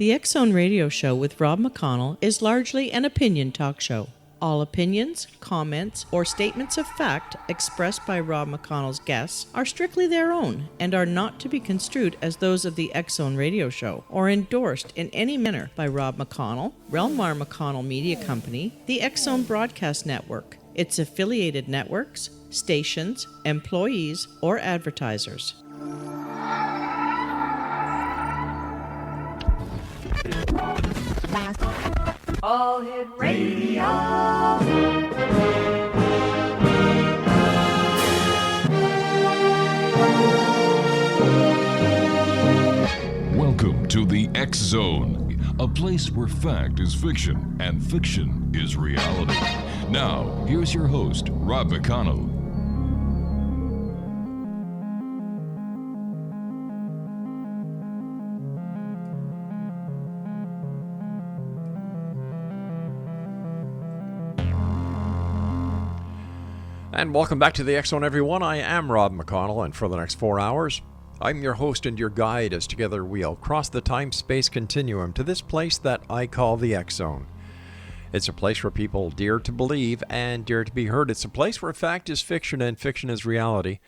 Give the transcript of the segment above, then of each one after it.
The X-Zone Radio Show with Rob McConnell is largely an opinion talk show. All opinions, comments, or statements of fact expressed by Rob McConnell's guests are strictly their own and are not to be construed as those of the X-Zone Radio Show or endorsed in any manner by Rob McConnell, REL-MAR McConnell Media Company, the X-Zone Broadcast Network, its affiliated networks, stations, employees, or advertisers. All Hit Radio. Welcome to the X-Zone, a place where fact is fiction and fiction is reality. Now, here's your host, Rob McConnell. And welcome back to the X-Zone, everyone. I am Rob McConnell, and for the next 4 hours, I'm your host and your guide as together we'll cross the time-space continuum to this place that I call the X-Zone. It's a place where people dare to believe and dare to be heard. It's a place where fact is fiction and fiction is reality.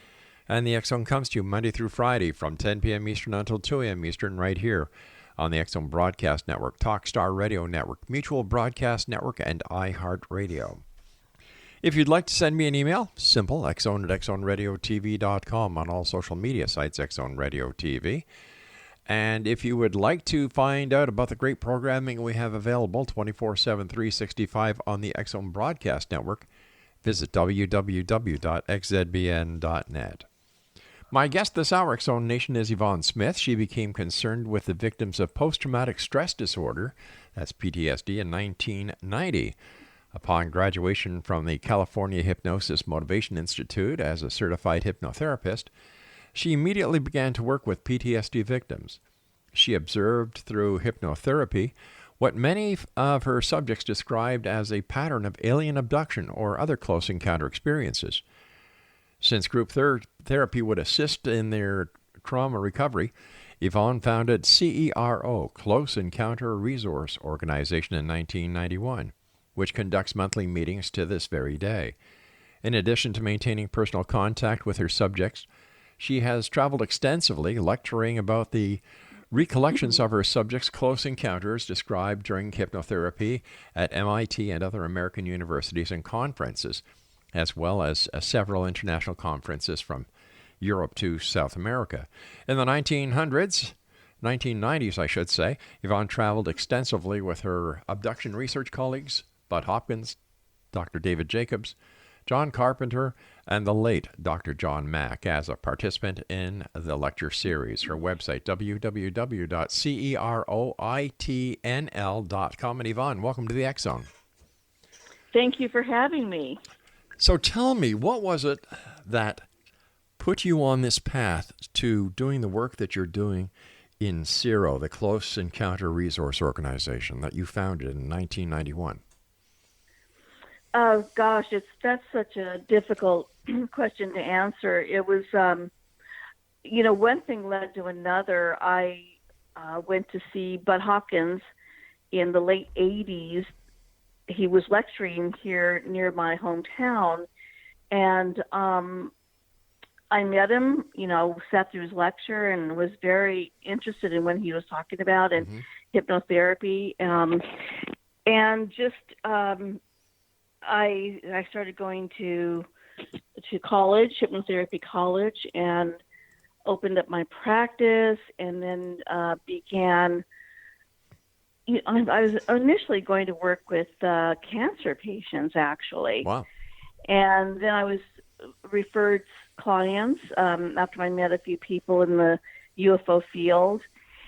And the X-Zone comes to you Monday through Friday from 10 p.m. Eastern until 2 a.m. Eastern right here on the X-Zone Broadcast Network, Talkstar Radio Network, Mutual Broadcast Network, and iHeartRadio. If you'd like to send me an email, simple, xzone@xzoneradiotv.com, on all social media sites, X-Zone Radio TV. And if you would like to find out about the great programming we have available 24/7, 365 on the X-Zone Broadcast Network, visit www.xzbn.net. My guest this hour, X-Zone Nation, is Yvonne Smith. She became concerned with the victims of post-traumatic stress disorder, that's PTSD, in 1990. Upon graduation from the California Hypnosis Motivation Institute as a certified hypnotherapist, she immediately began to work with PTSD victims. She observed through hypnotherapy what many of her subjects described as a pattern of alien abduction or other close encounter experiences. Since group therapy would assist in their trauma recovery, Yvonne founded CERO, Close Encounter Resource Organization, in 1991. Which conducts monthly meetings to this very day. In addition to maintaining personal contact with her subjects, she has traveled extensively, lecturing about the recollections of her subjects' close encounters described during hypnotherapy at MIT and other American universities and conferences, as well as several international conferences from Europe to South America. In the 1990s, I should say, Yvonne traveled extensively with her abduction research colleagues, Bud Hopkins, Dr. David Jacobs, John Carpenter, and the late Dr. John Mack as a participant in the lecture series. Her website, www.ceroitnl.com. And Yvonne, welcome to the X-Zone. Thank you for having me. So tell me, what was it that put you on this path to doing the work that you're doing in CERO, the Close Encounter Resource Organization that you founded in 1991? Oh, gosh, that's such a difficult question to answer. It was, one thing led to another. I went to see Bud Hopkins in the late 80s. He was lecturing here near my hometown, and I met him, sat through his lecture and was very interested in what he was talking about and hypnotherapy. And just I started going to college, hypnotherapy college, and opened up my practice, and then began. I was initially going to work with cancer patients, actually. Wow. And then I was referred clients after I met a few people in the UFO field.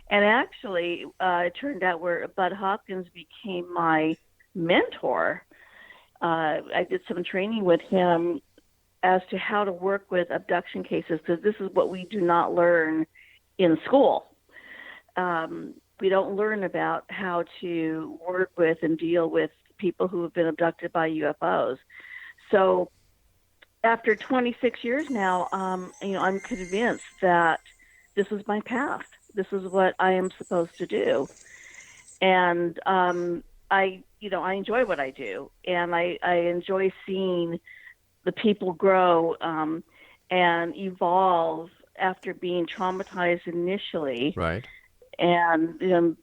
And actually, it turned out where Bud Hopkins became my mentor. I did some training with him as to how to work with abduction cases, because this is what we do not learn in school. We don't learn about how to work with and deal with people who have been abducted by UFOs. So after 26 years now, I'm convinced that this is my path. This is what I am supposed to do. And I enjoy what I do, and I enjoy seeing the people grow and evolve after being traumatized initially, Right. and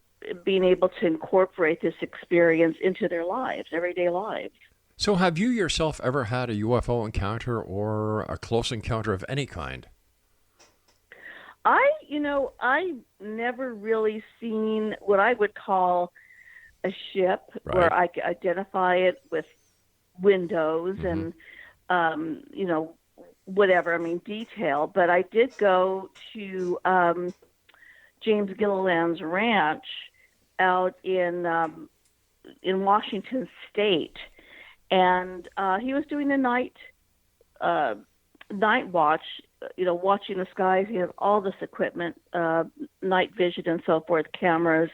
being able to incorporate this experience into their lives, everyday lives. So have you yourself ever had a UFO encounter or a close encounter of any kind? I never really seen what I would call a ship where Right. I could identify it with windows Mhm. and, whatever, detail. But I did go to James Gilliland's ranch out in Washington State, and he was doing a night watch. Watching the skies. He has all this equipment, night vision and so forth, cameras.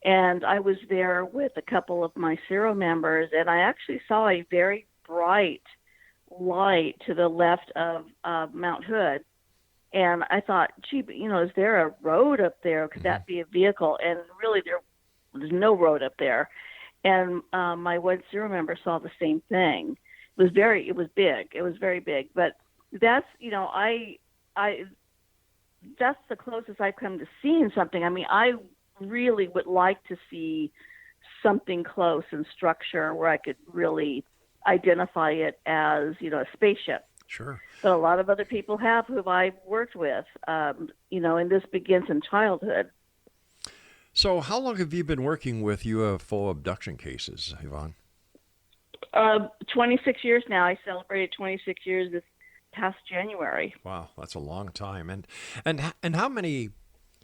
And I was there with a couple of my CERO members, and I actually saw a very bright light to the left of Mount Hood. And I thought, gee, but, is there a road up there? Could that be a vehicle? And really, there's no road up there. And my one CERO member saw the same thing. It was big. It was very big. But that's, that's the closest I've come to seeing something. I really would like to see something close in structure where I could really identify it as, a spaceship. Sure. But a lot of other people have who I've worked with, and this begins in childhood. So how long have you been working with UFO abduction cases, Yvonne? 26 years now. I celebrated 26 years this past January. Wow, that's a long time. And how many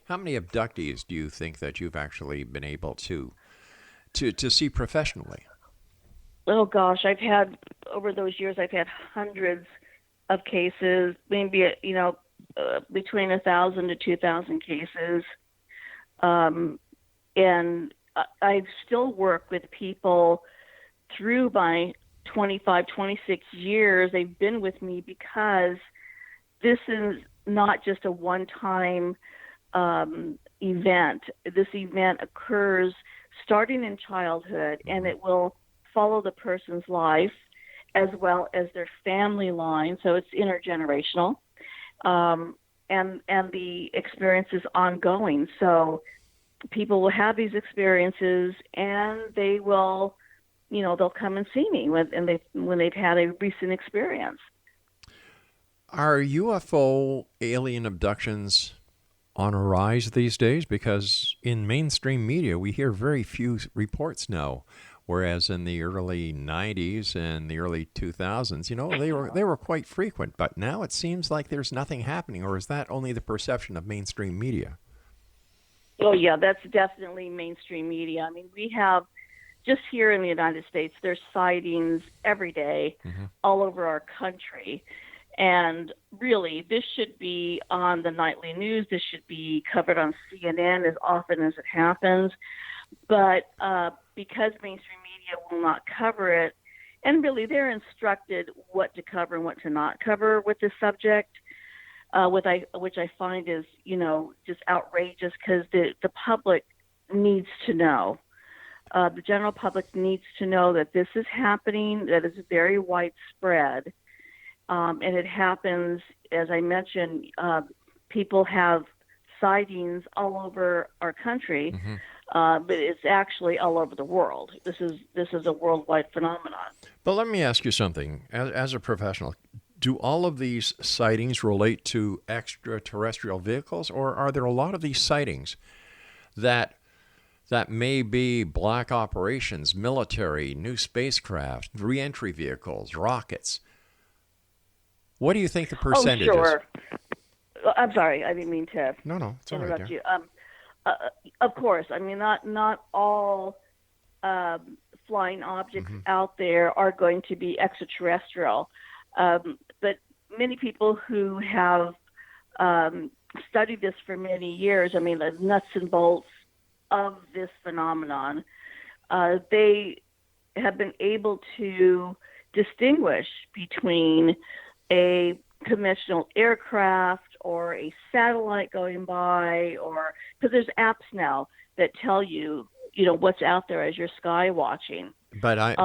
abductees do you think that you've actually been able to see professionally? Oh gosh, over those years I've had hundreds of cases, maybe between 1,000 to 2,000 cases, and I still work with people through my 25, 26 years. They've been with me because this is not just a one-time event. This event occurs starting in childhood, and it will follow the person's life as well as their family line. So it's intergenerational, and the experience is ongoing. So people will have these experiences, and they will, they'll come and see me when they've had a recent experience. Are UFO alien abductions on a rise these days? Because in mainstream media, we hear very few reports now, whereas in the early 90s and the early 2000s, they were quite frequent. But now it seems like there's nothing happening, or is that only the perception of mainstream media? Oh, yeah, that's definitely mainstream media. We have, just here in the United States, there's sightings every day all over our country. And really, this should be on the nightly news. This should be covered on CNN as often as it happens. But because mainstream media will not cover it, and really they're instructed what to cover and what to not cover with this subject, which I find is, just outrageous, because the public needs to know. The general public needs to know that this is happening, that it's very widespread. And it happens, as I mentioned, people have sightings all over our country, but it's actually all over the world. This is a worldwide phenomenon. But let me ask you something. As a professional, do all of these sightings relate to extraterrestrial vehicles, or are there a lot of these sightings that may be black operations, military, new spacecraft, re-entry vehicles, rockets? What do you think the percentage is? Oh, sure. I'm sorry, I didn't mean to No, it's all right interrupt there. you. Of course, not all flying objects out there are going to be extraterrestrial, but many people who have studied this for many years, the nuts and bolts of this phenomenon, they have been able to distinguish between a conventional aircraft or a satellite going by, or because there's apps now that tell you what's out there as you're sky watching. But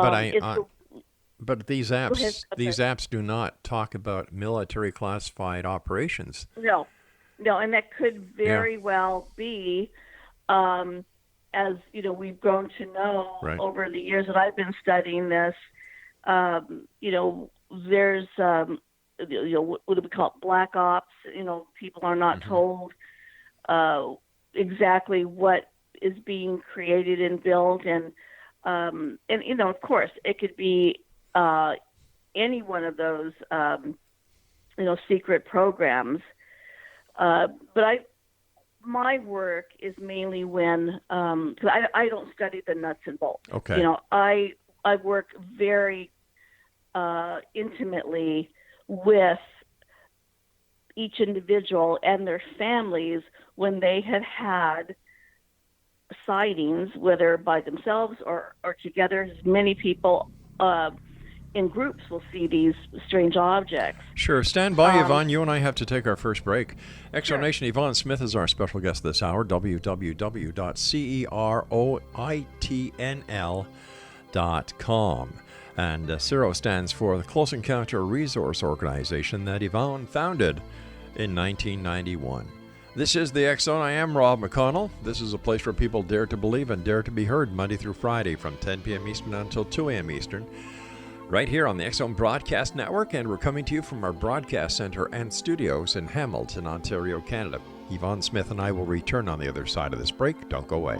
these Go ahead. apps do not talk about military classified operations. No, and that could very well be, as we've grown to know over the years that I've been studying this. There's what do we call it, black ops. People are not told exactly what is being created and built, and of course it could be any one of those secret programs. But my work is mainly when, cause I don't study the nuts and bolts. Okay. I work very intimately with each individual and their families when they have had sightings, whether by themselves or together. Many people in groups will see these strange objects. Sure. Stand by, Yvonne. You and I have to take our first break. Exonation. Sure. Yvonne Smith is our special guest this hour. www.CEROITNL.com. And CERO stands for the Close Encounter Resource Organization that Yvonne founded in 1991. This is the X Zone. I am Rob McConnell. This is a place where people dare to believe and dare to be heard, Monday through Friday from 10 p.m. Eastern until 2 a.m. Eastern, right here on the X Zone Broadcast Network, and we're coming to you from our broadcast center and studios in Hamilton, Ontario, Canada. Yvonne Smith and I will return on the other side of this break. Don't go away.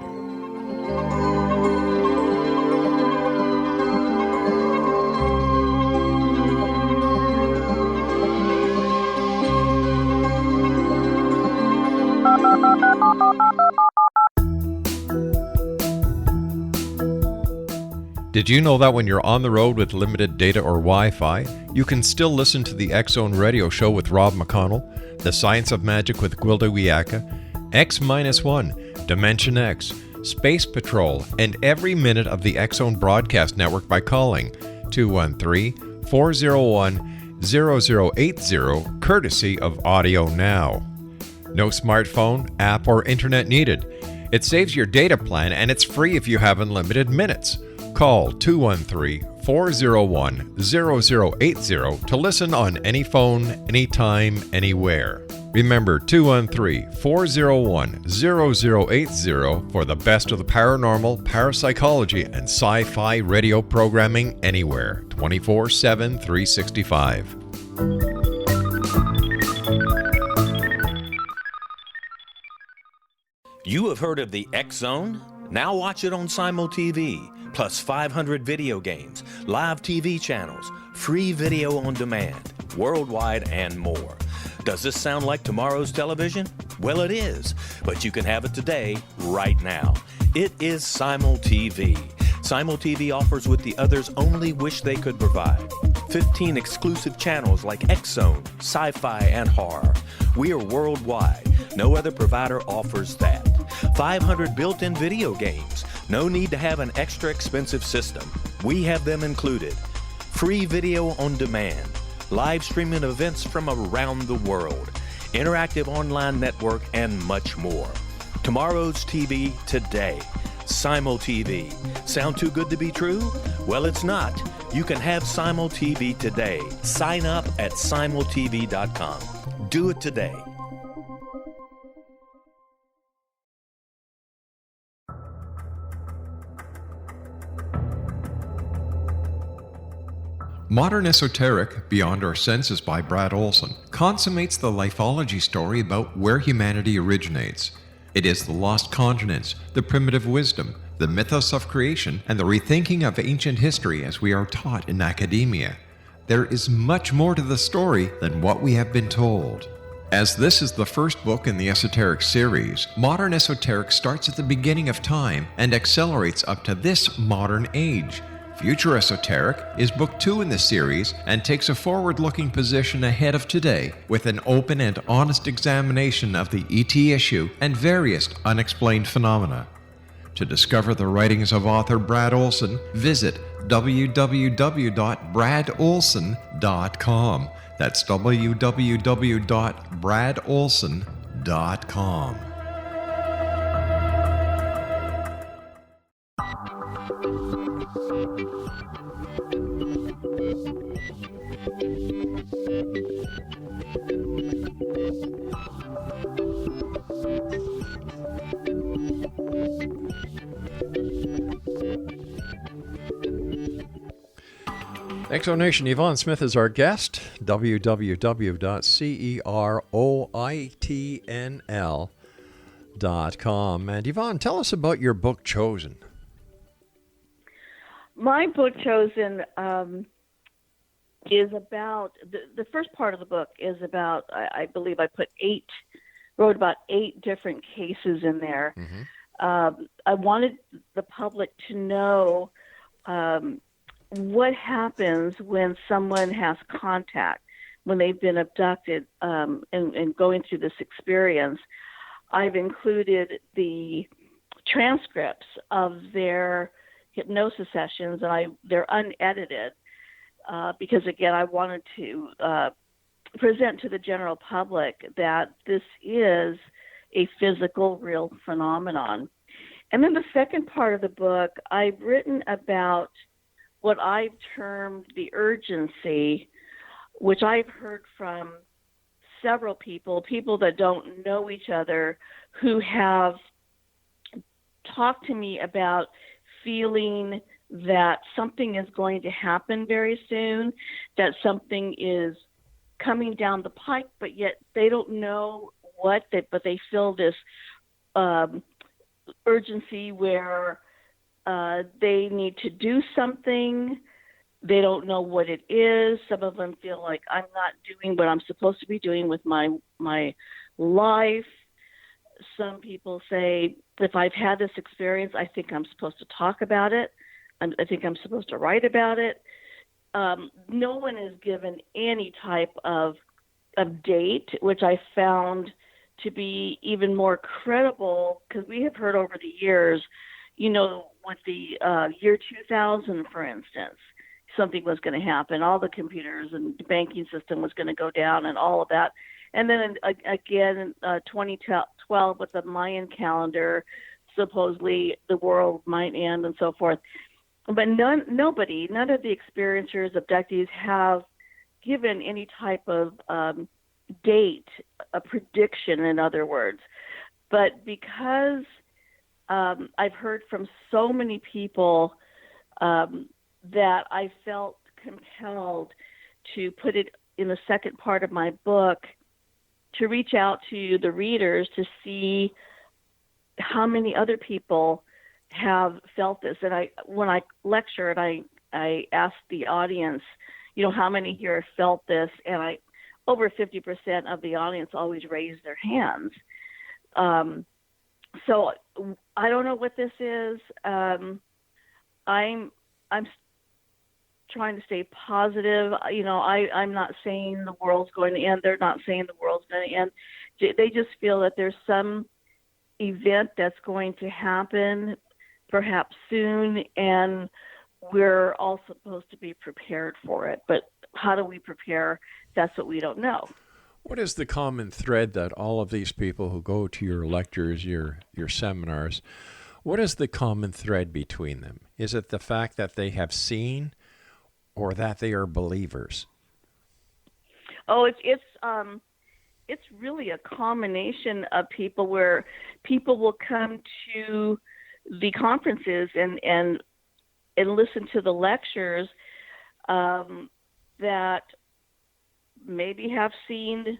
Did you know that when you're on the road with limited data or Wi-Fi, you can still listen to the X-Zone radio show with Rob McConnell, The Science of Magic with Gwilda Wiyaka, X-1, Dimension X, Space Patrol, and every minute of the X-Zone broadcast network by calling 213-401-0080, courtesy of Audio Now. No smartphone, app, or internet needed. It saves your data plan, and it's free if you have unlimited minutes. Call 213-401-0080 to listen on any phone, anytime, anywhere. Remember, 213-401-0080 for the best of the paranormal, parapsychology, and sci-fi radio programming anywhere, 24/7, 365. You have heard of the X Zone? Now watch it on Simul TV. Plus 500 video games, live TV channels, free video on demand, worldwide, and more. Does this sound like tomorrow's television? Well, it is, but you can have it today, right now. It is Simul TV. Simul TV offers what the others only wish they could provide. 15 exclusive channels like X-Zone, Sci-Fi, and Horror. We are worldwide. No other provider offers that. 500 built-in video games. No need to have an extra expensive system. We have them included. Free video on demand. Live streaming events from around the world. Interactive online network, and much more. Tomorrow's TV today. Simul TV. Sound too good to be true? Well, it's not. You can have Simul TV today. Sign up at simultv.com. Do it today. Modern Esoteric, Beyond Our Senses by Brad Olson, consummates the lifeology story about where humanity originates. It is the lost continents, the primitive wisdom, the mythos of creation, and the rethinking of ancient history as we are taught in academia. There is much more to the story than what we have been told. As this is the first book in the Esoteric series, Modern Esoteric starts at the beginning of time and accelerates up to this modern age. Future Esoteric is book 2 in the series and takes a forward-looking position ahead of today with an open and honest examination of the ET issue and various unexplained phenomena. To discover the writings of author Brad Olson, visit www.bradolson.com. That's www.bradolson.com. Exonation, Yvonne Smith is our guest. www.CEROITNL.com. And Yvonne, tell us about your book, Chosen. My book, Chosen, is about, the first part of the book is about, I believe I wrote about 8 different cases in there. Mm-hmm. I wanted the public to know what happens when someone has contact, when they've been abducted and going through this experience. I've included the transcripts of their hypnosis sessions, and they're unedited because, again, I wanted to present to the general public that this is a physical, real phenomenon. And then the second part of the book, I've written about what I've termed the urgency, which I've heard from several people that don't know each other, who have talked to me about feeling that something is going to happen very soon, that something is coming down the pike, but yet they don't know what, but they feel this urgency where they need to do something. They don't know what it is. Some of them feel like I'm not doing what I'm supposed to be doing with my life. Some people say, if I've had this experience, I think I'm supposed to talk about it. I think I'm supposed to write about it. No one is given any type of date, which I found to be even more credible, because we have heard over the years, with the year 2000, for instance, something was going to happen. All the computers and the banking system was going to go down and all of that. And then again, 2012 with the Mayan calendar, supposedly the world might end and so forth. But none of the experiencers, abductees, have given any type of date, a prediction, in other words. But because I've heard from so many people that I felt compelled to put it in the second part of my book, to reach out to the readers to see how many other people have felt this. And when I lecture, and I ask the audience, how many here have felt this, and over 50% of the audience always raise their hands. So I don't know what this is. I'm trying to stay positive. I'm not saying the world's going to end. They're not saying the world's going to end. They just feel that there's some event that's going to happen, perhaps soon, and we're all supposed to be prepared for it. But how do we prepare? That's what we don't know. What is the common thread that all of these people who go to your lectures, your seminars, what is the common thread between them? Is it the fact that they have seen, or that they are believers? Oh, it's really a combination of people, where people will come to the conferences and listen to the lectures that maybe have seen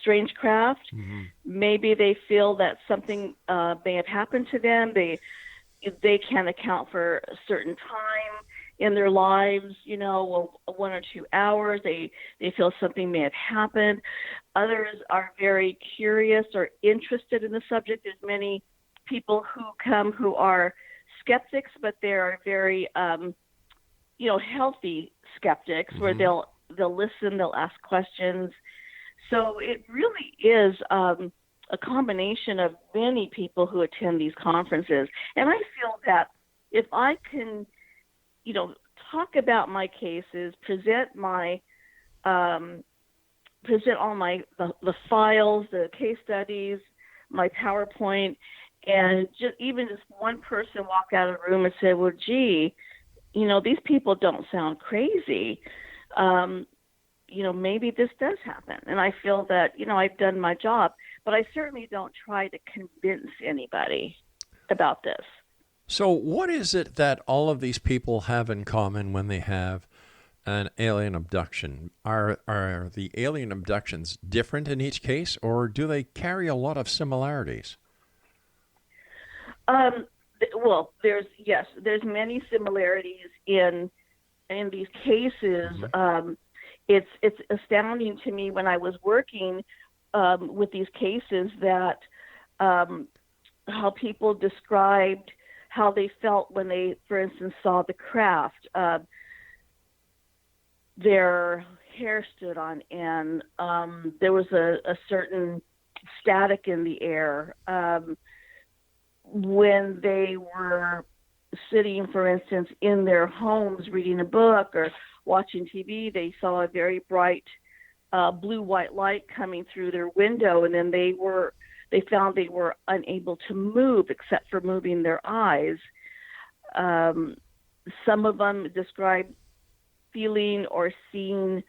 strange craft. Mm-hmm. Maybe they feel that something may have happened to them. They can't account for a certain time in their lives, 1 or 2 hours. They feel something may have happened. Others are very curious or interested in the subject. There's many people who come who are skeptics, but they are very, healthy skeptics, mm-hmm. where they'll listen, they'll ask questions. So it really is a combination of many people who attend these conferences. And I feel that if I can, talk about my cases, present all the files, the case studies, my PowerPoint, And even just one person walked out of the room and said, well, gee, these people don't sound crazy. Maybe this does happen. And I feel that, I've done my job, but I certainly don't try to convince anybody about this. So what is it that all of these people have in common when they have an alien abduction? Are the alien abductions different in each case, or do they carry a lot of similarities? Well, there's many similarities in these cases. It's astounding to me when I was working with these cases that how people described how they felt when they, for instance, saw the craft. Their hair stood on end. There was a certain static in the air. When they were sitting, for instance, in their homes reading a book or watching TV, they saw a very bright blue-white light coming through their window, and then they found they were unable to move except for moving their eyes. Some of them described feeling or seeing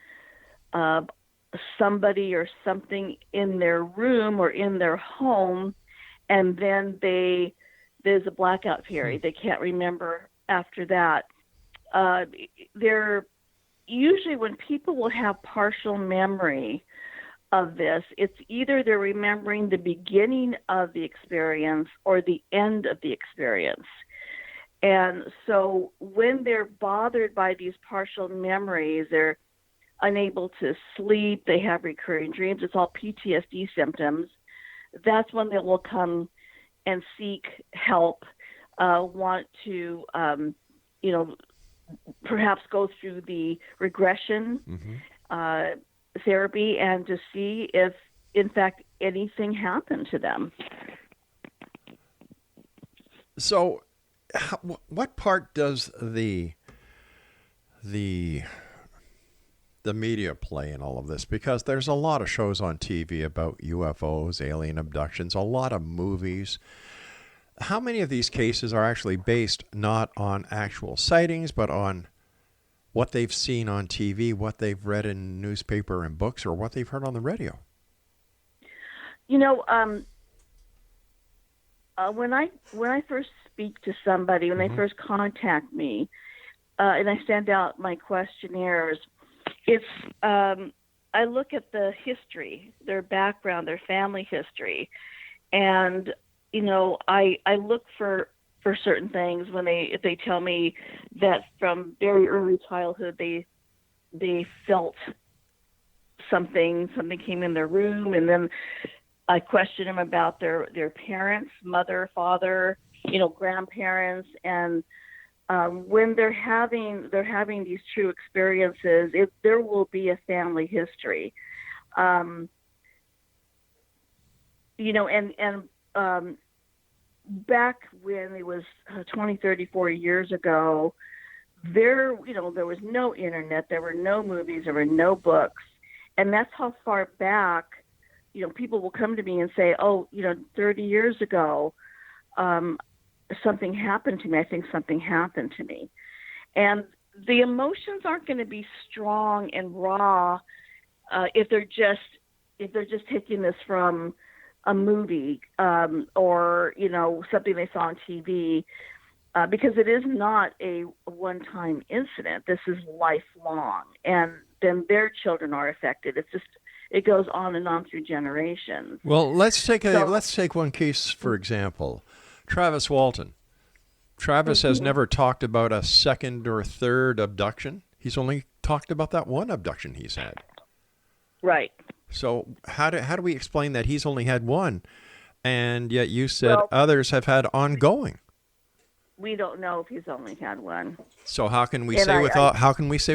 somebody or something in their room or in their home, and then there's a blackout period. They can't remember after that. They're usually, when people will have partial memory of this, it's either they're remembering the beginning of the experience or the end of the experience. And so when they're bothered by these partial memories, they're unable to sleep, they have recurring dreams, it's all PTSD symptoms. That's when they will come and seek help, want to, perhaps go through the regression therapy and to see if, in fact, anything happened to them. So, what part does the media play in all of this? Because there's a lot of shows on TV about UFOs, alien abductions, a lot of movies. How many of these cases are actually based not on actual sightings, but on what they've seen on TV, what they've read in newspaper and books, or what they've heard on the radio? When I first speak to somebody, when they first contact me, and I send out my questionnaires, it's I look at the history, their background, their family history, and I look for certain things if they tell me that from very early childhood they felt something came in their room, and then I question them about their parents, mother, father, grandparents, and when they're having these true experiences, there will be a family history, back when it was 20, 30, 40 years ago, there was no internet, there were no movies, there were no books, and that's how far back. People will come to me and say, 30 years ago, something happened to me. I think something happened to me. And the emotions aren't going to be strong and raw if they're just taking this from a movie or, something they saw on TV, because it is not a one-time incident. This is lifelong. And then their children are affected. It goes on and on through generations. Well, let's take one case, for example. Travis Walton. Travis has never talked about a second or third abduction. He's only talked about that one abduction he's had. Right. So how do we explain that he's only had one, and yet you said others have had ongoing? We don't know if he's only had one. So how can we say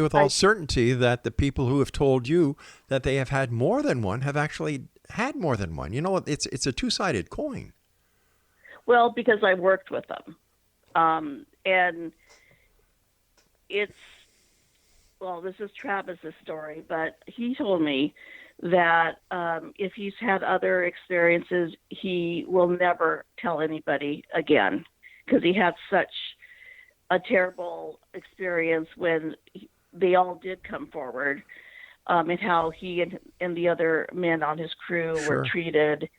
with all certainty that the people who have told you that they have had more than one have actually had more than one? It's a two-sided coin. Well, because I worked with them, and this is Travis's story, but he told me that if he's had other experiences, he will never tell anybody again, because he had such a terrible experience when they all did come forward, and how he and the other men on his crew were treated.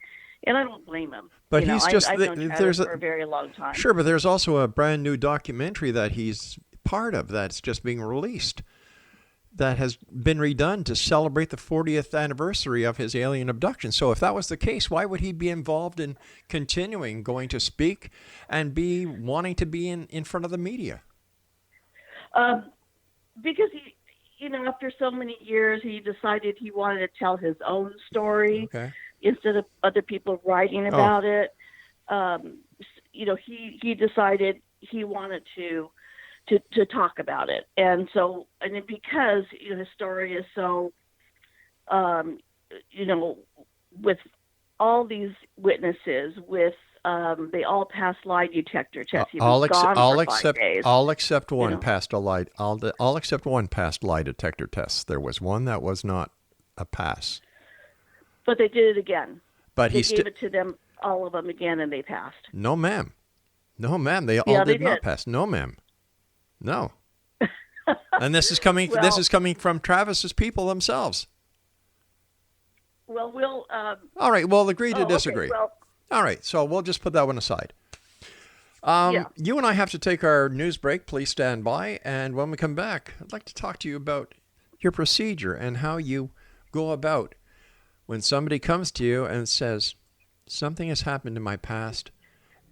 And I don't blame him. But he's I've known Travis for a very long time. Sure, but there's also a brand new documentary that he's part of that's just being released that has been redone to celebrate the 40th anniversary of his alien abduction. So if that was the case, why would he be involved in continuing going to speak and be wanting to be in front of the media? Because he, after so many years, he decided he wanted to tell his own story instead of other people writing about it. He decided he wanted to talk about it. And so, and then because his story is so, with all these witnesses, with they all passed lie detector tests. He was gone for 5 days. All except one passed a lie. All except one passed lie detector tests. There was one that was not a pass. But they did it again. But they gave it to them, all of them again, and they passed. No, ma'am. No, ma'am. They all did not pass. No, ma'am. No. And this is coming. This is coming from Travis's people themselves. Well, we'll. All right. We'll agree to disagree. Okay, well, all right. So we'll just put that one aside. You and I have to take our news break. Please stand by. And when we come back, I'd like to talk to you about your procedure and how you go about when somebody comes to you and says, something has happened in my past,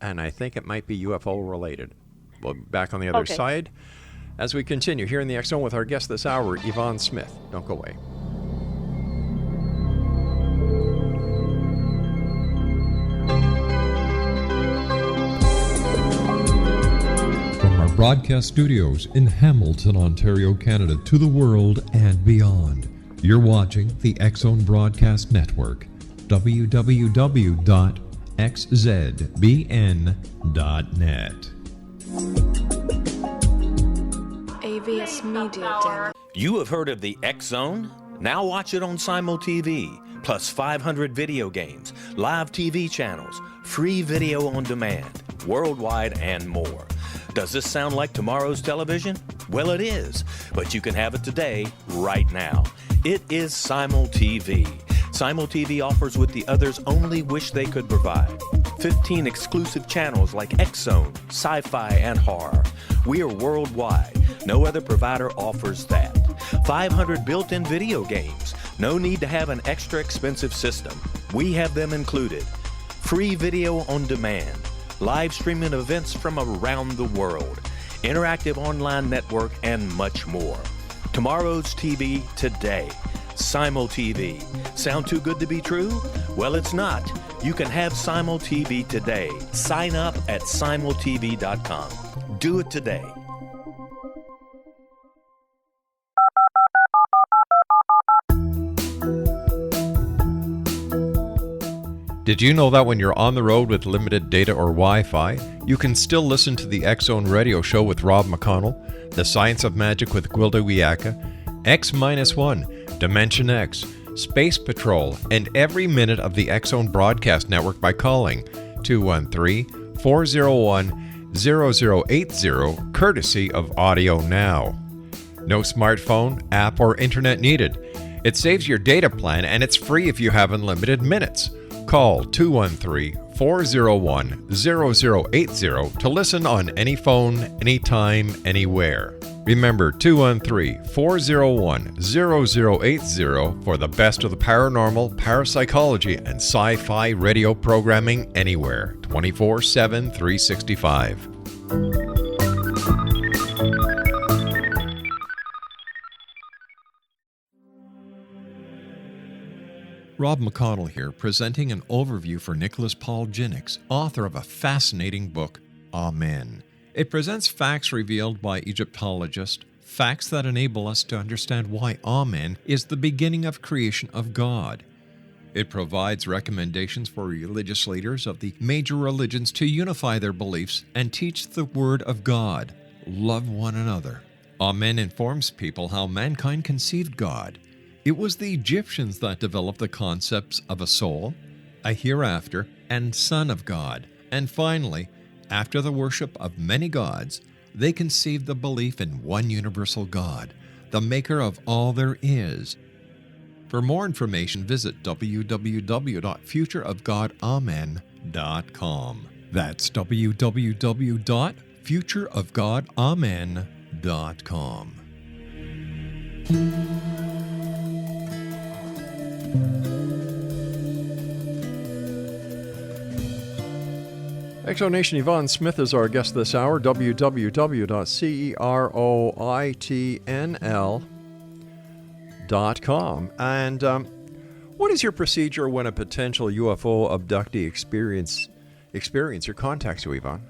and I think it might be UFO related. We'll be back on the other side as we continue here in the X Zone with our guest this hour, Yvonne Smith. Don't go away. From our broadcast studios in Hamilton, Ontario, Canada, to the world and beyond, you're watching the X Zone Broadcast Network, www.xzbn.net. AVS Media Den. You have heard of the X Zone? Now watch it on Simul TV, plus 500 video games, live TV channels, free video on demand, worldwide, and more. Does this sound like tomorrow's television? Well, it is, but you can have it today, right now. It is Simul TV. Simul TV offers what the others only wish they could provide. 15 exclusive channels like X Zone, Sci-Fi, and Horror. We are worldwide. No other provider offers that. 500 built-in video games. No need to have an extra expensive system. We have them included. Free video on demand. Live streaming events from around the world. Interactive online network, and much more. Tomorrow's TV today. Simul TV. Sound too good to be true? Well, it's not. You can have Simul TV today. Sign up at simultv.com. Do it today. Did you know that when you're on the road with limited data or Wi-Fi, you can still listen to the X Zone radio show with Rob McConnell, The Science of Magic with Gwilda Wiyaka, X-1, Dimension X, Space Patrol, and every minute of the X Zone broadcast network by calling 213-401-0080, courtesy of Audio Now. No smartphone, app, or internet needed. It saves your data plan, and it's free if you have unlimited minutes. Call 213-401-0080 to listen on any phone, anytime, anywhere. Remember 213-401-0080 for the best of the paranormal, parapsychology, and sci-fi radio programming anywhere, 24/7, 365. Rob McConnell here, presenting an overview for Nicholas Paul Jennings, author of a fascinating book, Amen. It presents facts revealed by Egyptologists, facts that enable us to understand why Amen is the beginning of creation of God. It provides recommendations for religious leaders of the major religions to unify their beliefs and teach the Word of God. Love one another. Amen informs people how mankind conceived God. It was the Egyptians that developed the concepts of a soul, a hereafter, and Son of God. And finally, after the worship of many gods, they conceived the belief in one universal God, the maker of all there is. For more information, visit www.futureofgodamen.com. That's www.futureofgodamen.com. Exonation Yvonne Smith is our guest this hour. www.CEROITNL.com. And what is your procedure when a potential UFO abductee experiencer contacts you, Yvonne?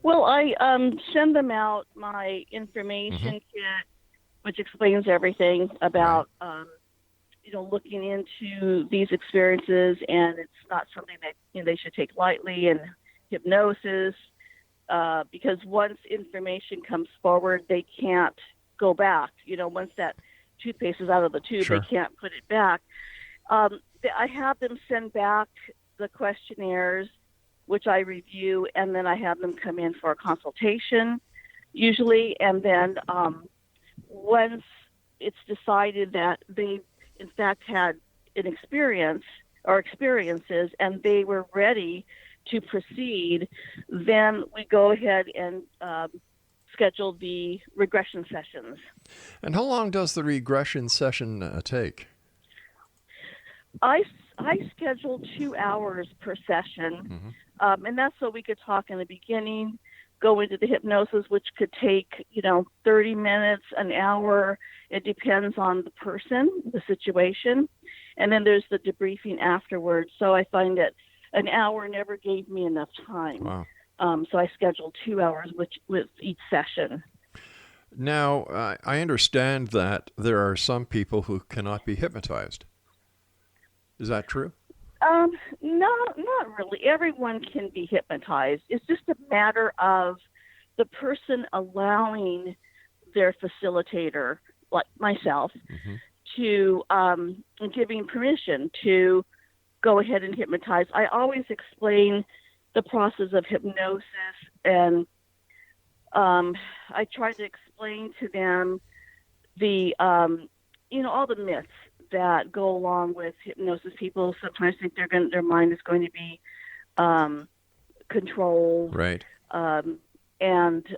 Well, I send them out my information kit, which explains everything about looking into these experiences, and it's not something that they should take lightly. And hypnosis, because once information comes forward, they can't go back. Once that toothpaste is out of the tube, they can't put it back. I have them send back the questionnaires, which I review, and then I have them come in for a consultation, usually. And then once it's decided that they, in fact, had an experience or experiences and they were ready to proceed, then we go ahead and schedule the regression sessions. And how long does the regression session take? I schedule 2 hours per session, and that's so we could talk in the beginning, go into the hypnosis, which could take 30 minutes, an hour. It depends on the person, the situation, and then there's the debriefing afterwards. So I find that an hour never gave me enough time. Wow. So I scheduled 2 hours with each session. Now, I understand that there are some people who cannot be hypnotized. Is that true? No, not really. Everyone can be hypnotized. It's just a matter of the person allowing their facilitator, like myself, to giving permission to go ahead and hypnotize. I always explain the process of hypnosis, and I try to explain to them the all the myths that go along with hypnosis. People sometimes think their mind is going to be controlled, right? And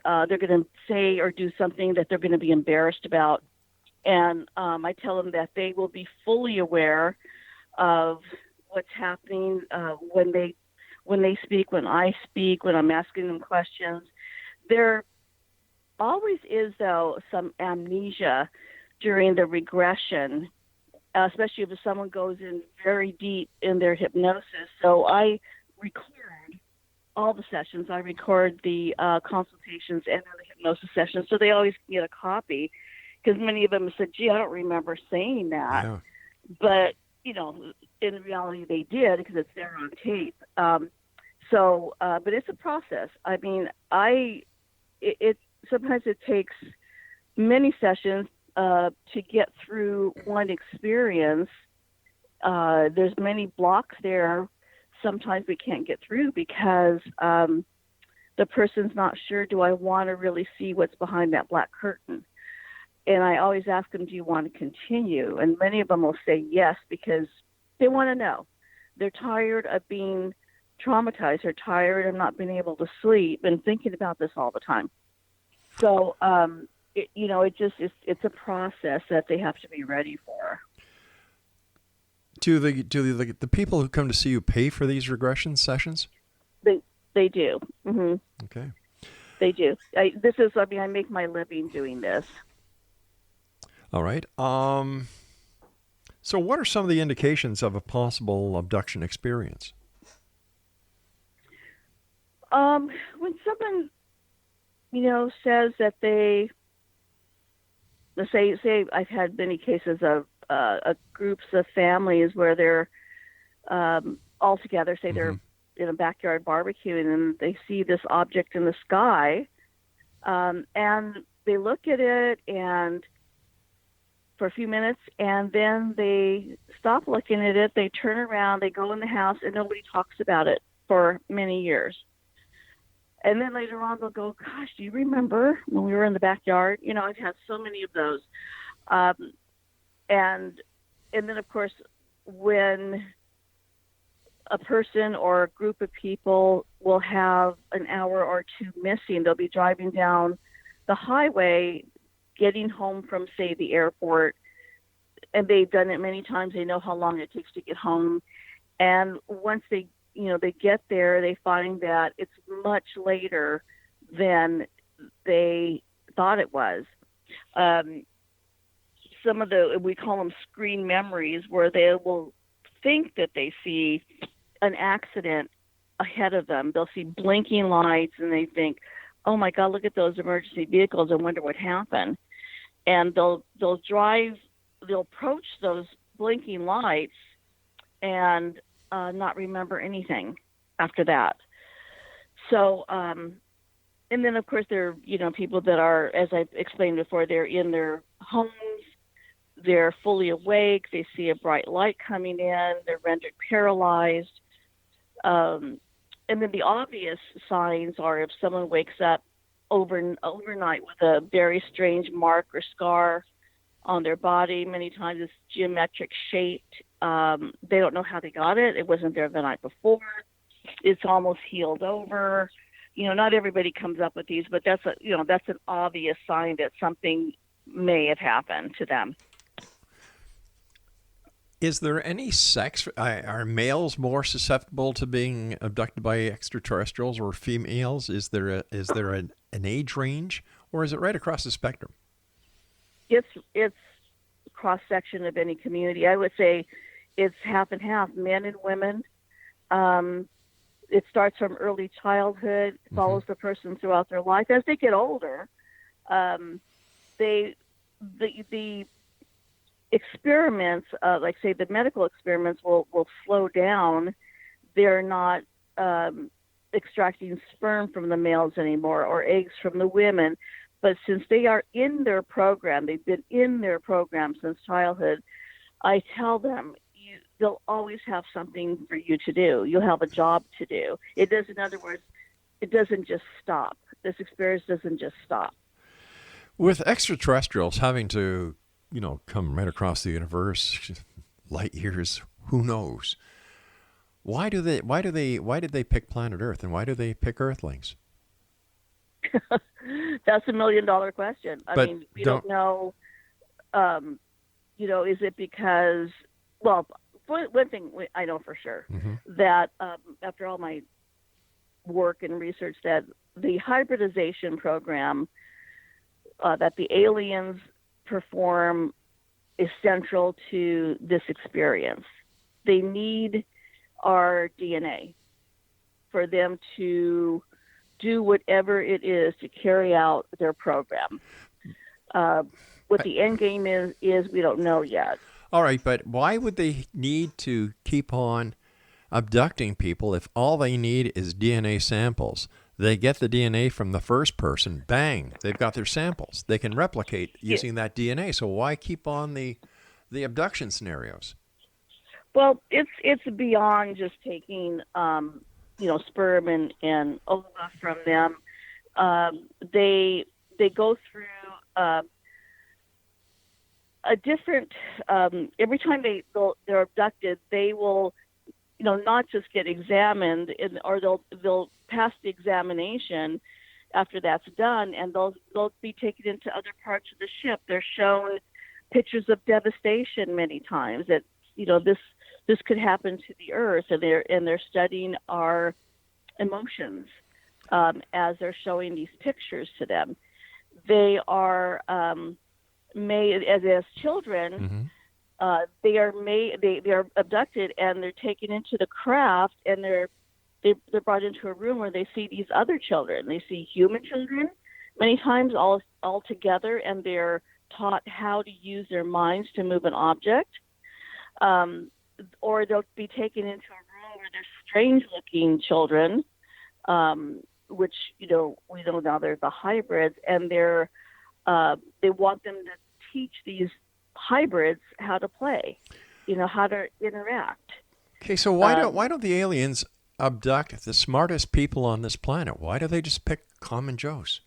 they're going to say or do something that they're going to be embarrassed about. And I tell them that they will be fully aware of what's happening when they speak, when I speak, when I'm asking them questions. There always is, though, some amnesia during the regression, especially if someone goes in very deep in their hypnosis. So I record all the sessions. I record the consultations and the hypnosis sessions, so they always get a copy, because many of them said, gee, I don't remember saying that. Yeah. But, in reality they did, because it's there on tape. But it's a process. I mean, sometimes it takes many sessions to get through one experience. There's many blocks there. Sometimes we can't get through because the person's not sure, do I want to really see what's behind that black curtain? And I always ask them, do you want to continue? And many of them will say yes, because they want to know. They're tired of being traumatized. They're tired of not being able to sleep and thinking about this all the time. So, it's a process that they have to be ready for. Do the people who come to see you pay for these regression sessions? They do. Mm-hmm. Okay. They do. I make my living doing this. All right. So what are some of the indications of a possible abduction experience? When someone, says that let's say I've had many cases of groups of families where they're all together, say they're in a backyard barbecuing, and they see this object in the sky, and they look at it, and for a few minutes, and then they stop looking at it. They turn around, they go in the house, and nobody talks about it for many years. And then later on, they'll go, "Gosh, do you remember when we were in the backyard?" I've had so many of those. And then, of course, when a person or a group of people will have an hour or two missing, they'll be driving down the highway, getting home from, say, the airport, and they've done it many times. They know how long it takes to get home. And once they get there, they find that it's much later than they thought it was. Some of we call them screen memories, where they will think that they see an accident ahead of them. They'll see blinking lights, and they think, "Oh my God, look at those emergency vehicles. I wonder what happened." And they'll approach those blinking lights and not remember anything after that. So, and then of course there are, people that are, as I explained before, they're in their homes, they're fully awake, they see a bright light coming in, they're rendered paralyzed. And then the obvious signs are if someone wakes up overnight with a very strange mark or scar on their body. Many times it's geometric shaped. They don't know how they got it. It wasn't there the night before. It's almost healed over. Not everybody comes up with these, but that's an obvious sign that something may have happened to them. Is there any sex? Are males more susceptible to being abducted by extraterrestrials or females? Is there an age range, or is it right across the spectrum? It's cross section of any community. I would say it's half and half, men and women. It starts from early childhood, follows the person throughout their life. As they get older, the experiments, like say the medical experiments, will slow down. They're not extracting sperm from the males anymore or eggs from the women. But since they are in their program, they've been in their program since childhood, I tell them, they'll always have something for you to do. You'll have a job to do. In other words, it doesn't just stop. This experience doesn't just stop. With extraterrestrials having to, come right across the universe, light years, who knows? Why did they pick planet Earth, and why do they pick Earthlings? That's $1 million question. I mean, we don't know. Is it because? Well, one thing I know for sure that after all my work and research, that the hybridization program that the aliens perform is central to this experience. They need our DNA for them to do whatever it is to carry out their program. What the end game is we don't know yet. All right, but why would they need to keep on abducting people if all they need is DNA samples? They get the DNA from the first person, bang, they've got their samples. They can replicate using that DNA. So why keep on the abduction scenarios? Well, it's beyond just taking sperm and ova from them. They go through a different. Every time they're abducted, they will, not just get examined, or they'll pass the examination after that's done, and they'll be taken into other parts of the ship. They're shown pictures of devastation many times. That this could happen to the Earth, and they're studying our emotions as they're showing these pictures to them. They are made as children. They are abducted, and they're taken into the craft, and they're brought into a room where they see these other children. They see human children many times all together, and they're taught how to use their minds to move an object. Or they'll be taken into a room where there's strange-looking children, which we know now they're the hybrids, and they want them to teach these hybrids how to play, how to interact. Okay, so why don't the aliens abduct the smartest people on this planet? Why do they just pick common Joes?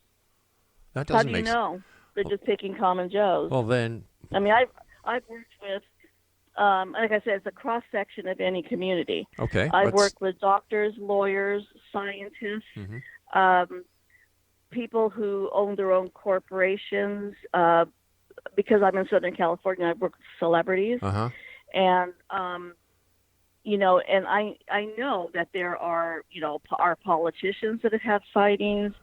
That doesn't make sense. How do you know? They're just picking common Joes. Well, then... I mean, I've worked with, like I said, it's a cross-section of any community. Okay. I've worked with doctors, lawyers, scientists, people who own their own corporations. Because I'm in Southern California, I've worked with celebrities. And, and I know that there are, our politicians that have had sightings.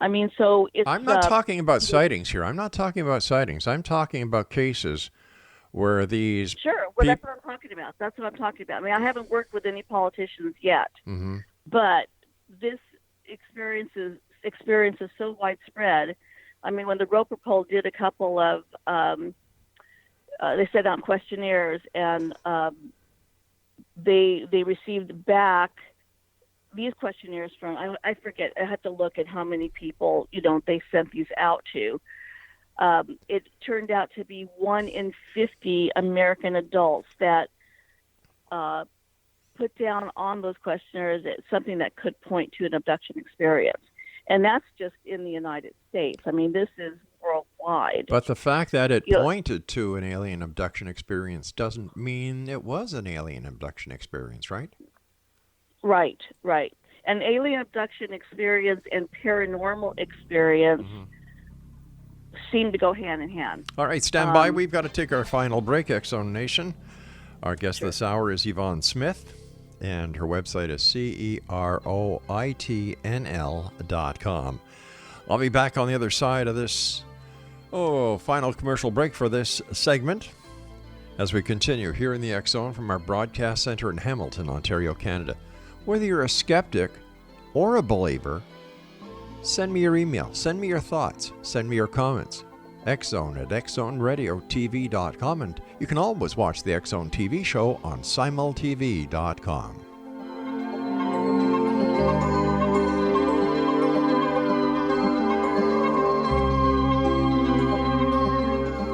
I mean, so it's... I'm not talking about sightings here. I'm not talking about sightings. I'm talking about cases where these... Sure. Well, that's what I'm talking about. That's what I'm talking about. I mean, I haven't worked with any politicians yet, but this experience is so widespread. I mean, when the Roper poll did a couple of... they sent out questionnaires, and they received back these questionnaires from, I forget, I had to look at how many people, they sent these out to. It turned out to be 1 in 50 American adults that put down on those questionnaires something that could point to an abduction experience. And that's just in the United States. I mean, this is worldwide. But the fact that it pointed to an alien abduction experience doesn't mean it was an alien abduction experience, right? Right. An alien abduction experience and paranormal experience seem to go hand in hand. All right, stand by. We've got to take our final break, X-Zone Nation. Our guest this hour is Yvonne Smith, and her website is CEROITNL.com. I'll be back on the other side of this final commercial break for this segment as we continue here in the X-Zone from our broadcast center in Hamilton, Ontario, Canada. Whether you're a skeptic or a believer, send me your email, send me your thoughts, send me your comments. X-Zone at xzoneradiotv.com, and you can always watch the X-Zone TV show on simultv.com.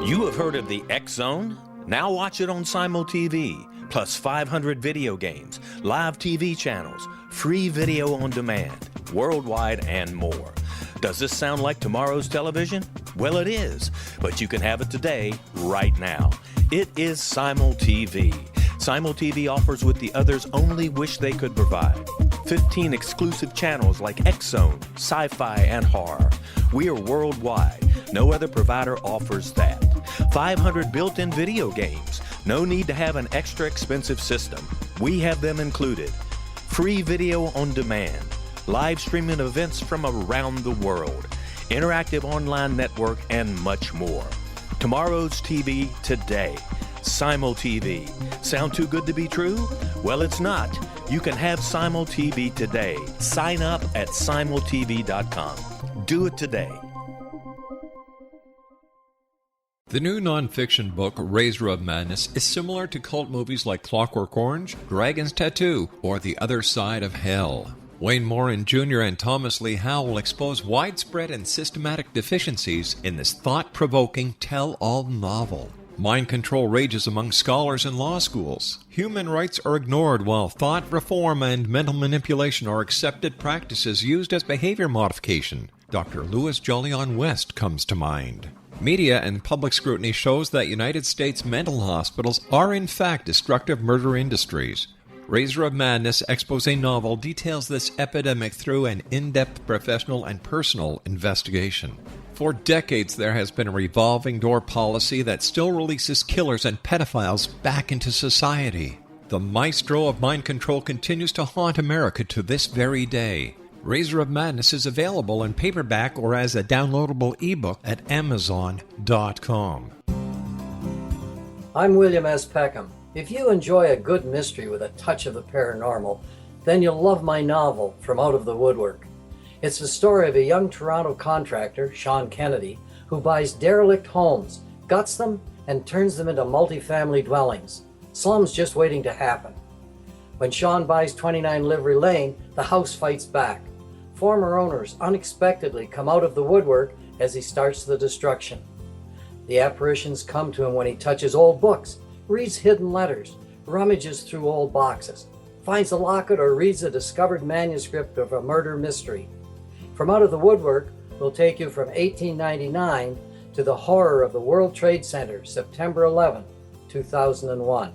You have heard of the X-Zone? Now watch it on Simul TV, plus 500 video games, live TV channels, free video on demand, worldwide, and more. Does this sound like tomorrow's television? Well, it is, but you can have it today, right now. It is Simul TV. Simul TV offers what the others only wish they could provide. 15 exclusive channels like X-Zone, Sci-Fi, and Horror. We are worldwide. No other provider offers that. 500 built-in video games. No need to have an extra expensive system. We have them included. Free video on demand. Live streaming events from around the world. Interactive online network, and much more. Tomorrow's TV today. Simul TV. Sound too good to be true? Well, it's not. You can have Simul TV today. Sign up at simultv.com. Do it today. The new nonfiction book, Razor of Madness, is similar to cult movies like Clockwork Orange, Dragon's Tattoo, or The Other Side of Hell. Wayne Morin Jr. and Thomas Lee Howell expose widespread and systematic deficiencies in this thought-provoking tell-all novel. Mind control rages among scholars in law schools. Human rights are ignored while thought reform and mental manipulation are accepted practices used as behavior modification. Dr. Louis Jolyon West comes to mind. Media and public scrutiny shows that United States mental hospitals are in fact destructive murder industries. Razor of Madness expose novel details this epidemic through an in-depth professional and personal investigation. For decades, there has been a revolving door policy that still releases killers and pedophiles back into society. The maestro of mind control continues to haunt America to this very day. Razor of Madness is available in paperback or as a downloadable ebook at Amazon.com. I'm William S. Peckham. If you enjoy a good mystery with a touch of the paranormal, then you'll love my novel, From Out of the Woodwork. It's the story of a young Toronto contractor, Sean Kennedy, who buys derelict homes, guts them, and turns them into multi-family dwellings. Slums just waiting to happen. When Sean buys 29 Livery Lane, the house fights back. Former owners unexpectedly come out of the woodwork as he starts the destruction. The apparitions come to him when he touches old books, reads hidden letters, rummages through old boxes, finds a locket, or reads a discovered manuscript of a murder mystery. From Out of the Woodwork will take you from 1899 to the horror of the World Trade Center, September 11, 2001.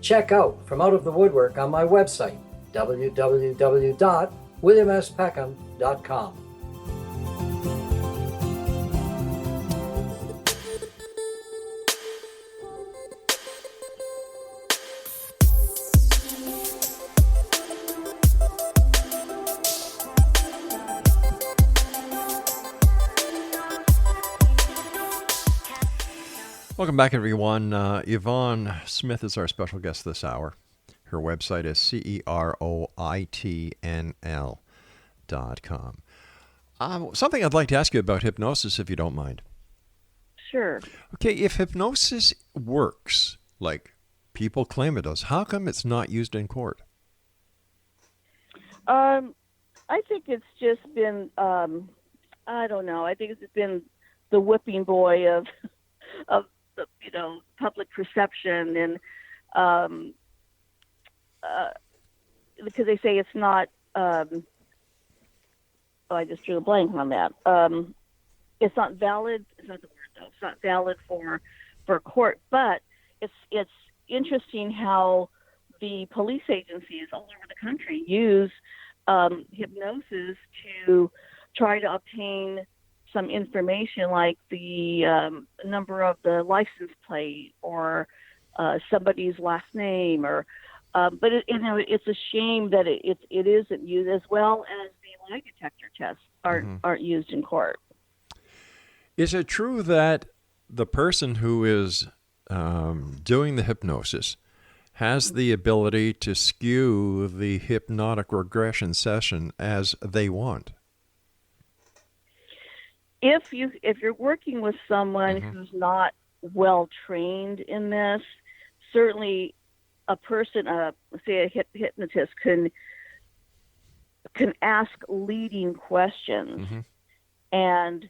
Check out From Out of the Woodwork on my website, www.williamspeckham.com. Welcome back, everyone. Yvonne Smith is our special guest this hour. Her website is CEROITNL.com. Something I'd like to ask you about hypnosis, if you don't mind. Sure. Okay, if hypnosis works like people claim it does, how come it's not used in court? I think it's just been, I don't know. I think it's been the whipping boy of public perception, and because they say it's not. I just drew a blank on that. It's not valid. It's not the word though. It's not valid for court. But it's interesting how the police agencies all over the country use hypnosis to try to obtain some information, like the number of the license plate or somebody's last name, or but it's a shame that it isn't used, as well as the lie detector tests aren't used in court. Is it true that the person who is doing the hypnosis has the ability to skew the hypnotic regression session as they want? If you're working with someone who's not well trained in this, certainly a person, say a hypnotist, can ask leading questions, and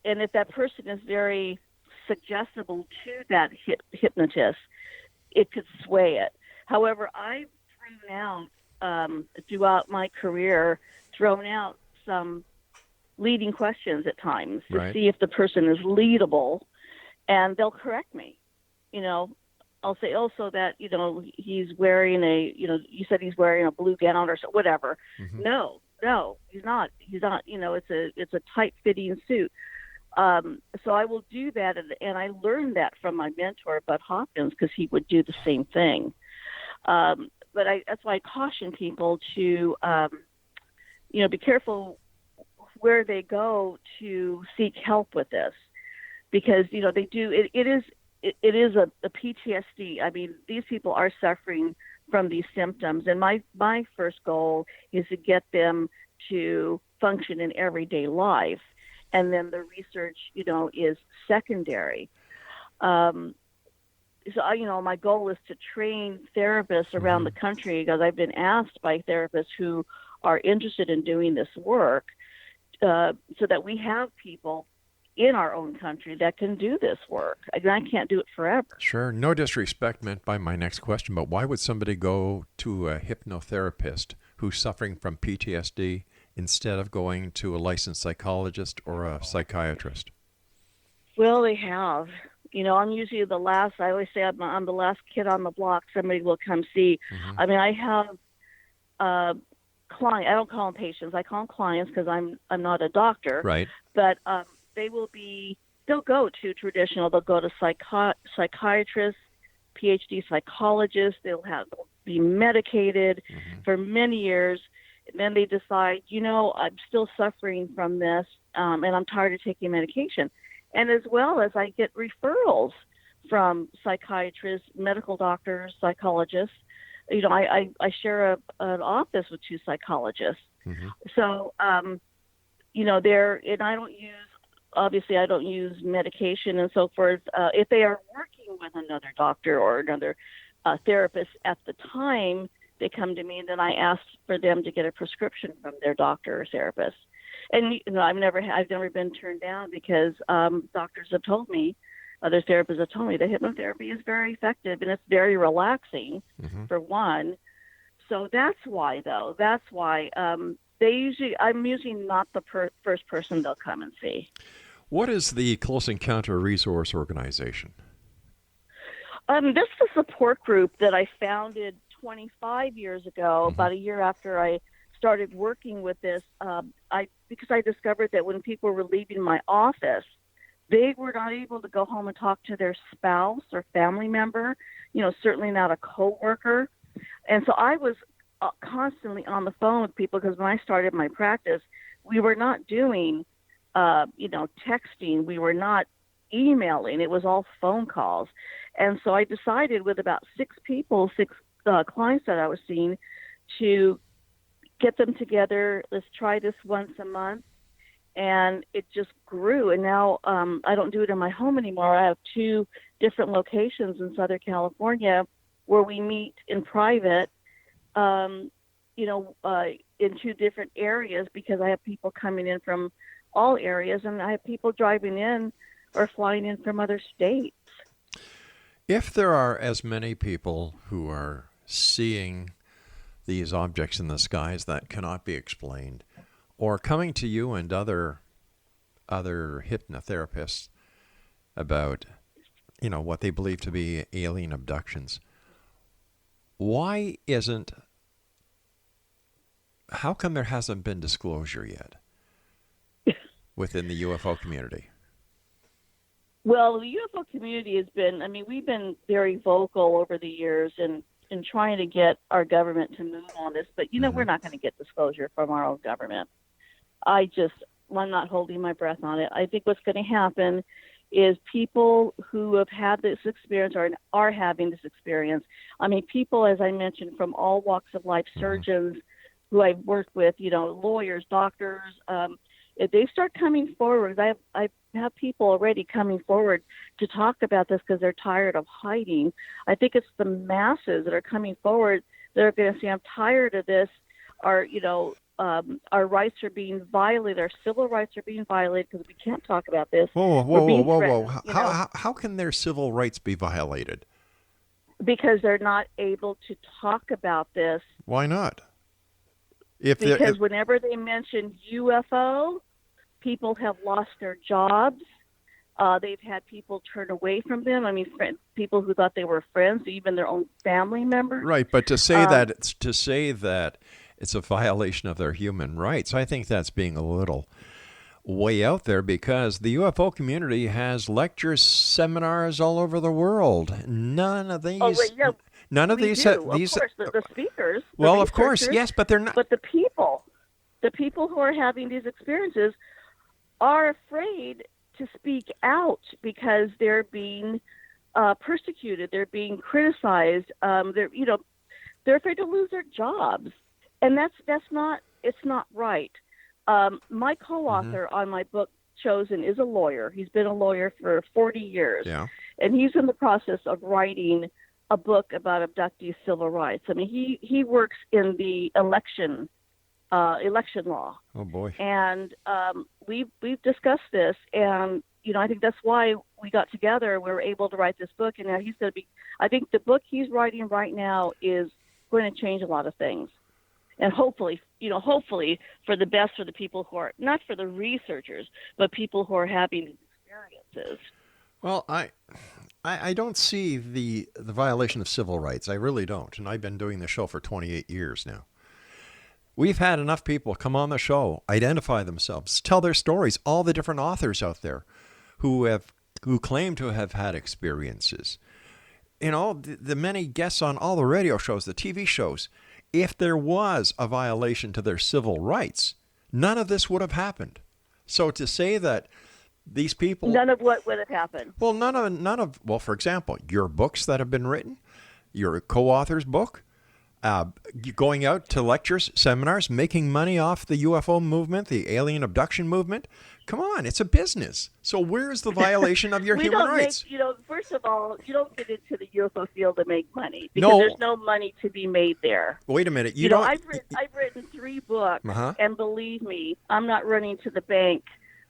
if that person is very suggestible to that hypnotist, it could sway it. However, I've thrown out throughout my career some leading questions at times to see if the person is leadable, and they'll correct me. I'll say also that, he's wearing you said he's wearing a blue gown or so, whatever. No, he's not. It's a tight fitting suit. So I will do that. And I learned that from my mentor, Bud Hopkins, because he would do the same thing. But that's why I caution people to, be careful where they go to seek help with this, because they do it is a PTSD. I mean, these people are suffering from these symptoms, and my first goal is to get them to function in everyday life, and then the research is secondary. So my goal is to train therapists around the country, because I've been asked by therapists who are interested in doing this work, so that we have people in our own country that can do this work. I can't do it forever. Sure. No disrespect meant by my next question, but why would somebody go to a hypnotherapist who's suffering from PTSD instead of going to a licensed psychologist or a psychiatrist? Well, they have. I'm usually the last. I always say I'm the last kid on the block somebody will come see. I mean, I have clients. I don't call them patients. I call them clients, because I'm not a doctor. Right. But they'll go to traditional. They'll go to psychiatrists, PhD psychologists. They'll be medicated for many years. And then they decide, I'm still suffering from this, and I'm tired of taking medication. And as well as I get referrals from psychiatrists, medical doctors, psychologists. I share an office with 2 psychologists. So, and I don't use medication and so forth. If they are working with another doctor or another therapist at the time they come to me, and then I ask for them to get a prescription from their doctor or therapist. And I've never been turned down because doctors have told me, other therapists have told me that hypnotherapy is very effective and it's very relaxing, for one. So that's why, though. That's why I'm usually not the first person they'll come and see. What is the Close Encounter Resource Organization? This is a support group that I founded 25 years ago, about a year after I started working with this. Because I discovered that when people were leaving my office, they were not able to go home and talk to their spouse or family member, certainly not a coworker. And so I was constantly on the phone with people because when I started my practice, we were not doing, texting. We were not emailing. It was all phone calls. And so I decided with about six clients that I was seeing to get them together. Let's try this once a month. And it just grew. And now I don't do it in my home anymore. I have 2 different locations in Southern California where we meet in private, in 2 different areas because I have people coming in from all areas and I have people driving in or flying in from other states. If there are as many people who are seeing these objects in the skies that cannot be explained, or coming to you and other hypnotherapists about, what they believe to be alien abductions, how come there hasn't been disclosure yet within the UFO community? Well, the UFO community has been, we've been very vocal over the years in trying to get our government to move on this, but, we're not going to get disclosure from our own government. I'm not holding my breath on it. I think what's going to happen is people who have had this experience or are having this experience. People, as I mentioned, from all walks of life, surgeons who I've worked with, lawyers, doctors, if they start coming forward, I have people already coming forward to talk about this because they're tired of hiding. I think it's the masses that are coming forward that are going to say, I'm tired of this. Our rights are being violated. Our civil rights are being violated because we can't talk about this. Whoa. How can their civil rights be violated? Because they're not able to talk about this. Why not? Because whenever they mention UFO, people have lost their jobs. They've had people turn away from them. People who thought they were friends, even their own family members. Right, but to say that it's a violation of their human rights, I think that's being a little way out there because the UFO community has lectures, seminars all over the world. None of these. None of these. Of course, the speakers. Well, of course, yes, but they're not. But the people who are having these experiences are afraid to speak out because they're being persecuted, they're being criticized, they're afraid to lose their jobs, and it's not right. My co-author on my book Chosen is a lawyer. He's been a lawyer for 40 years, and he's in the process of writing a book about abductee civil rights. He works in the election law. Oh boy! And we've discussed this, and I think that's why we got together. We were able to write this book, and now he's going to be. I think the book he's writing right now is going to change a lot of things, and hopefully for the best for the people who are not for the researchers, but people who are having experiences. Well, I don't see the violation of civil rights. I really don't, and I've been doing the show for 28 years now. We've had enough people come on the show, identify themselves, tell their stories, all the different authors out there who claim to have had experiences. The many guests on all the radio shows, the TV shows, if there was a violation to their civil rights, none of this would have happened. So to say that these people... None of what would have happened? Well, none of, for example, your books that have been written, your co-author's book, going out to lectures, seminars, making money off the UFO movement, the alien abduction movement. Come on, it's a business. So where's the violation of your human rights? First of all, you don't get into the UFO field to make money because there's no money to be made there. Wait a minute. I've written 3 books, and believe me, I'm not running to the bank.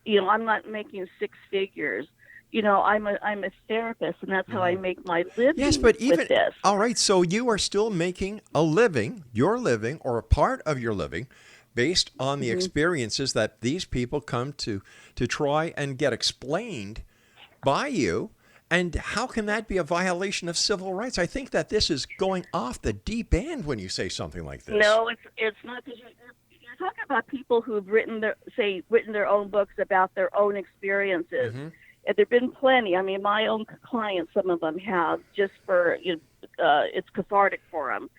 I'm not making 6 figures. I'm a therapist, and that's how I make my living. Yes, but even with this. All right, so you are still making a living, your living, or a part of your living, based on the experiences that these people come to try and get explained by you. And how can that be a violation of civil rights? I think that this is going off the deep end when you say something like this. No, it's not, because you're talking about people who've written their own books about their own experiences. And there have been plenty. I mean, my own clients, some of them have, just for it's cathartic for them.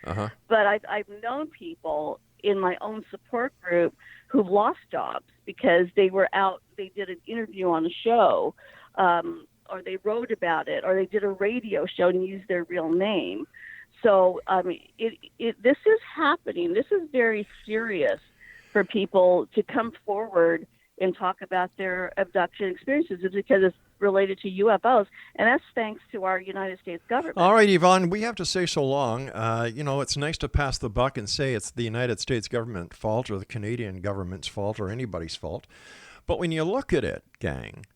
But I've known people in my own support group who've lost jobs because they were out, they did an interview on a show, or they wrote about it, or they did a radio show and used their real name. So this is happening. This is very serious for people to come forward and talk about their abduction experiences, because it's related to UFOs, and that's thanks to our United States government. All right, Yvonne, we have to say so long. It's nice to pass the buck and say it's the United States government's fault or the Canadian government's fault or anybody's fault. But when you look at it, gang,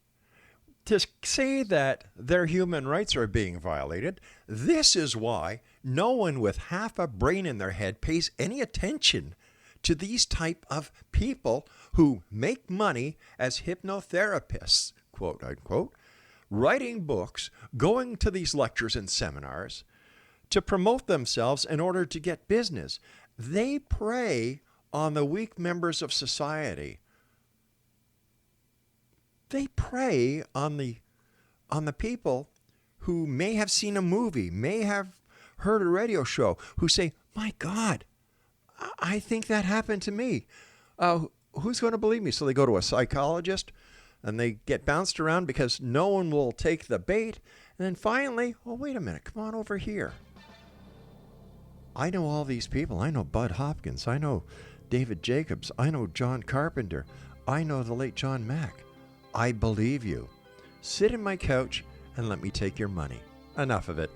to say that their human rights are being violated, this is why no one with half a brain in their head pays any attention to these type of people who make money as hypnotherapists, quote unquote, writing books, going to these lectures and seminars to promote themselves in order to get business. They prey on the weak members of society. They prey on the people who may have seen a movie, may have heard a radio show, who say, my God, I think that happened to me. Who's going to believe me? So they go to a psychologist and they get bounced around because no one will take the bait. And then finally, wait a minute, come on over here. I know all these people. I know Bud Hopkins. I know David Jacobs. I know John Carpenter. I know the late John Mack. I believe you. Sit in my couch and let me take your money. Enough of it.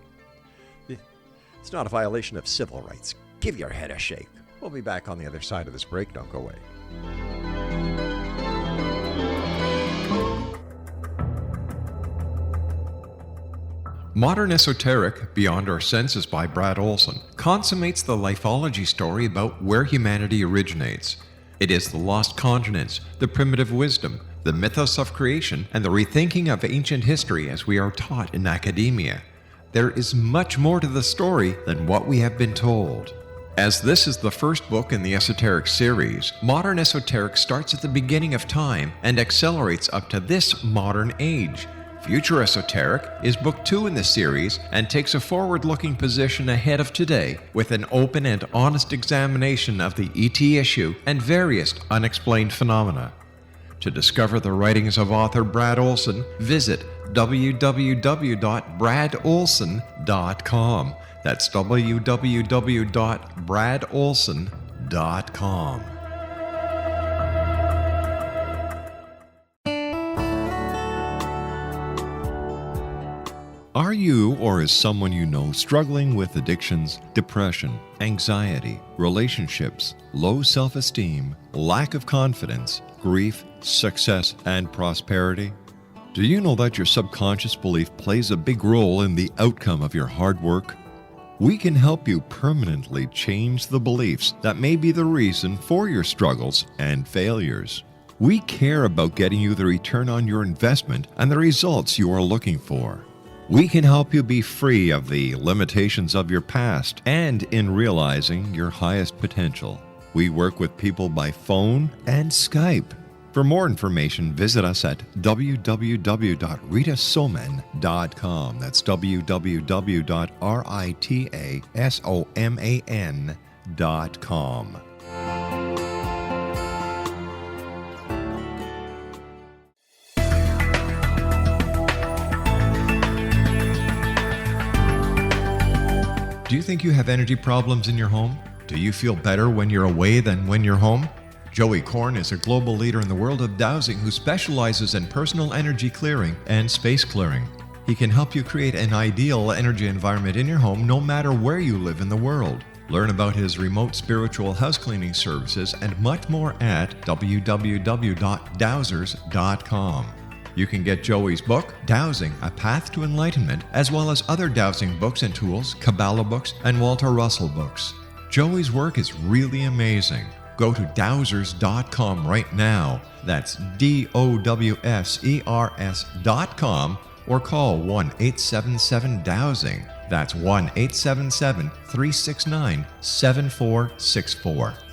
It's not a violation of civil rights. Give your head a shake. We'll be back on the other side of this break. Don't go away. Modern Esoteric, Beyond Our Senses by Brad Olson, consummates the lifeology story about where humanity originates. It is the lost continents, the primitive wisdom, the mythos of creation, and the rethinking of ancient history as we are taught in academia. There is much more to the story than what we have been told. As this is the first book in the Esoteric series, Modern Esoteric starts at the beginning of time and accelerates up to this modern age. Future Esoteric is book 2 in the series and takes a forward-looking position ahead of today with an open and honest examination of the ET issue and various unexplained phenomena. To discover the writings of author Brad Olson, visit www.bradolson.com. That's www.bradolson.com. Are you or is someone you know struggling with addictions, depression, anxiety, relationships, low self-esteem, lack of confidence, grief, success, and prosperity? Do you know that your subconscious belief plays a big role in the outcome of your hard work? We can help you permanently change the beliefs that may be the reason for your struggles and failures. We care about getting you the return on your investment and the results you are looking for. We can help you be free of the limitations of your past and in realizing your highest potential. We work with people by phone and Skype. For more information, visit us at www.ritasoman.com. That's www.ritasoman.com. Do you think you have energy problems in your home? Do you feel better when you're away than when you're home? Joey Korn is a global leader in the world of dowsing who specializes in personal energy clearing and space clearing. He can help you create an ideal energy environment in your home no matter where you live in the world. Learn about his remote spiritual house cleaning services and much more at www.dowsers.com. You can get Joey's book, Dowsing, A Path to Enlightenment, as well as other dowsing books and tools, Kabbalah books, and Walter Russell books. Joey's work is really amazing. Go to dowsers.com right now. That's DOWSERS.com or call 1-877-DOWSING. That's 1-877-369-7464.